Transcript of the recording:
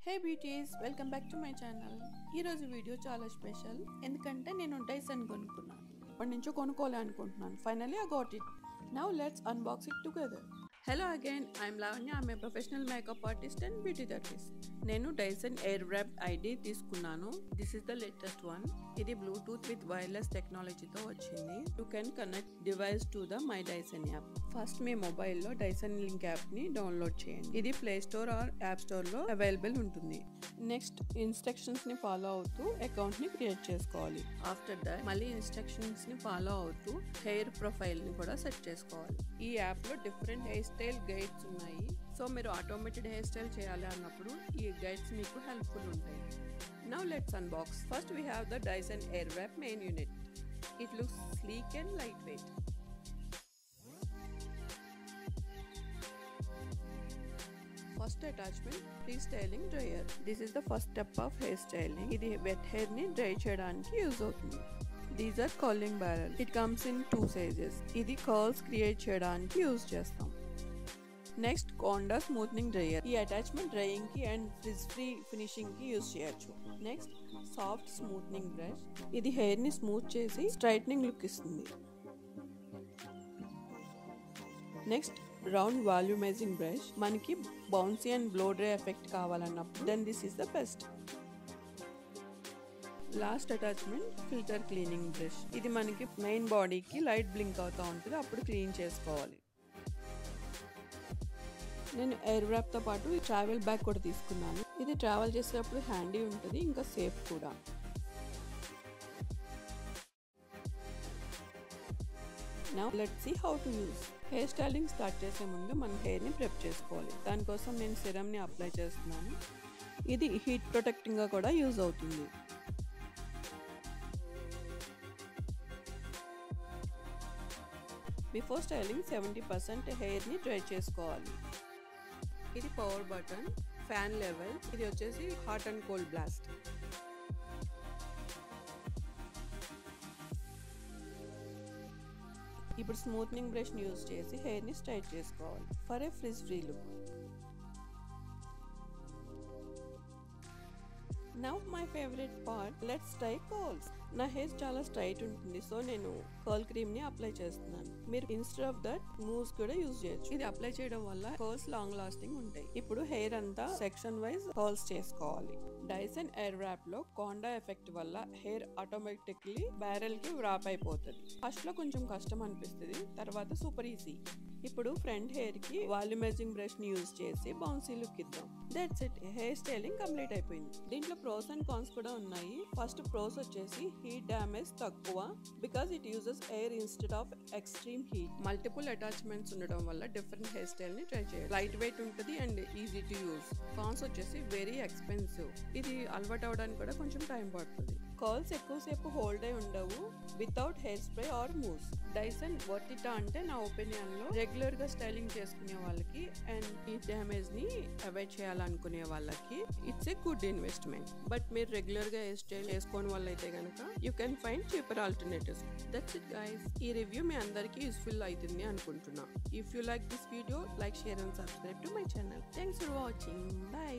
Hey beauties, welcome back to my channel. ఈరోజు video చాలా special, ఎందుకంటే నేను డైసన్ కొనుక్కున్నాను. ఇప్పటి నుంచో కొనుక్కోవాలి అనుకుంటున్నాను. Finally I got it. Now let's unbox it together. Hello again, I'm Lavanya. I'm a professional makeup artist and beauty therapist. నేను డైసన్ ఎయిర్ వ్రాప్ ఐడి తీసుకున్నాను. This is the latest one. ఇది బ్లూటూత్ విత్ వైర్లెస్ టెక్నాలజీతో వచ్చింది. You can connect device to the my Dyson app. First మీ మొబైల్లో Dyson link app ని download చేయండి. ఇది play store or app store లో అవైలబుల్ ఉంటుంది. నెక్స్ట్ ఇన్స్ట్రక్షన్స్ ని ఫాలో అవుతూ అకౌంట్ ని క్రియేట్ చేసుకోవాలి. ఆఫ్టర్ దట్ మళ్ళీ ఇన్స్ట్రక్షన్స్ ని ఫాలో అవుతూ హెయిర్ ప్రొఫైల్ ని కూడా సెట్ చేసుకోవాలి. ఈ యాప్ లో డిఫరెంట్ హెయిర్ స్టైల్ గైడ్స్ ఉన్నాయి. సో మీరు ఆటోమేటెడ్ హెయిర్ స్టైల్ చేయాలి అన్నప్పుడు ఈ గైడ్స్ మీకు హెల్ప్ఫుల్ ఉంటాయి. Now let's unbox. First we have the Dyson Airwrap main unit. It looks sleek and lightweight. First attachment, freestyling dryer. This is the first step of hairstyling. ఇది wet hair ని dry చేయడానికి use అవుతుంది. These are curling barrel. It comes in 2 sizes. ఇది curls create చేయడానికి use చేస్తాం. Next Coanda smoothing dryer. ఈ attachment drying కి and frizz free finishing కి యూజ్ చేయొచ్చు. Next soft smoothing brush. ఇది హెయిర్ ని స్మూత్ చేసి స్ట్రైట్నింగ్ లుక్ ఇస్తుంది. Next round volumising brush. మనకి bouncy and blow dry effect కావాలన్నప్పుడు then this is the best. Last attachment filter cleaning brush. ఇది మనకి మెయిన్ బాడీకి లైట్ బ్లింక్ అవుతూ ఉంటుంది, అప్పుడు క్లీన్ చేసుకోవాలి. నేను ఎయిర్ వ్రాప్ తో పాటు ట్రావెల్ బ్యాగ్ కూడా తీసుకున్నాను. ఇది ట్రావెల్ చేసేటప్పుడు హ్యాండీ ఉంటుంది, ఇంకా సేఫ్ కూడా. Now let's see how to use. Hair styling start చేసే ముందు మనం హెయిర్ ని ప్రెప్ చేసుకోవాలి. దానికోసం నేను సిరమ్ ని అప్లై చేస్తున్నాను. ఇది హీట్ ప్రొటెక్టింగ్ గా కూడా యూజ్ అవుతుంది. బిఫోర్ స్టైలింగ్ 70% హెయిర్ ని డ్రై చేసుకోవాలి. ఇది పవర్ బటన్, ఫ్యాన్ లెవెల్. ఇది వచ్చేసి హాట్ అండ్ కోల్డ్ బ్లాస్ట్. ఇప్పుడు స్మూత్నింగ్ బ్రష్ ని యూజ్ చేసి హెయిర్ ని స్ట్రైట్ చేసుకోవాలి for a fridge free look. Now my favourite part, let's try curls. నా హెయిర్ చాలా స్ట్రైట్ ఉంటుంది, సో నేను కర్ల్ క్రీమ్ ని అప్లై చేస్తున్నాను. మీరు ఇన్స్టెడ్ ఆఫ్ దట్ మూవ్స్ కూడా యూజ్ చేయొచ్చు. ఇది అప్లై చేయడం వల్ల కర్ల్స్ లాంగ్ లాస్టింగ్ ఉంటాయి. ఇప్పుడు హెయిర్ అంతా సెక్షన్ వైజ్ కర్ల్స్ చేసుకోవాలి. డైసన్ ఎయిర్ వ్రాప్ లో కోండా ఎఫెక్ట్ వల్ల హెయిర్ ఆటోమేటిక్లీ బ్యారెల్ కి వ్రాప్ అయిపోతుంది. ఫస్ట్ లో కొంచెం కష్టం అనిపిస్తుంది, తర్వాత సూపర్ ఈజీ. ఇప్పుడు ఫ్రంట్ హెయిర్ కి వాల్యూమైజింగ్ బ్రష్ ని యూజ్ చేసి బౌన్సీ లుక్ ఇద్దాం. That's it. Hair styling complete అయిపోయింది. దీంట్లో ప్రోస్ అండ్ కాన్స్ కూడా ఉన్నాయి. ఫస్ట్ ప్రోస్ వచ్చేసి హీట్ డ్యామేజ్ తక్కువ, because it uses air instead of extreme heat. Multiple attachments ఉండడం వల్ల డిఫరెంట్ హెయిర్ స్టైల్ ని ట్రై చేయాలి. లైట్ వెయిట్ ఉంటుంది and easy to use. Cons వచ్చేసి వెరీ ఎక్స్పెన్సివ్. ఇది అలవాటు అవడానికి కూడా కొంచెం టైం పడుతుంది. కర్ల్స్ ఎక్కువసేపు హోల్డ్ అయి ఉండవు without hair spray are moves. Dyson worth it అంటే నా ఒపీనియన్ లో రెగ్యులర్ గా స్టైలింగ్ చేసుకునే వాళ్ళకి అండ్ హీట్ డ్యామేజ్ ని అవాయిడ్ చేయాలనుకునే వాళ్ళకి it's a good investment. But మీరు రెగ్యులర్ గా హెయిర్ స్టైల్ చేసుకోని వాళ్ళైతే కనుక you can find cheaper alternatives. That's it guys. ఈ రివ్యూ మీ అందరికీ యూస్ఫుల్ అవుతుంది అనుకుంటున్నా. If you like this video, like, share and subscribe to my channel. Thanks for watching. By.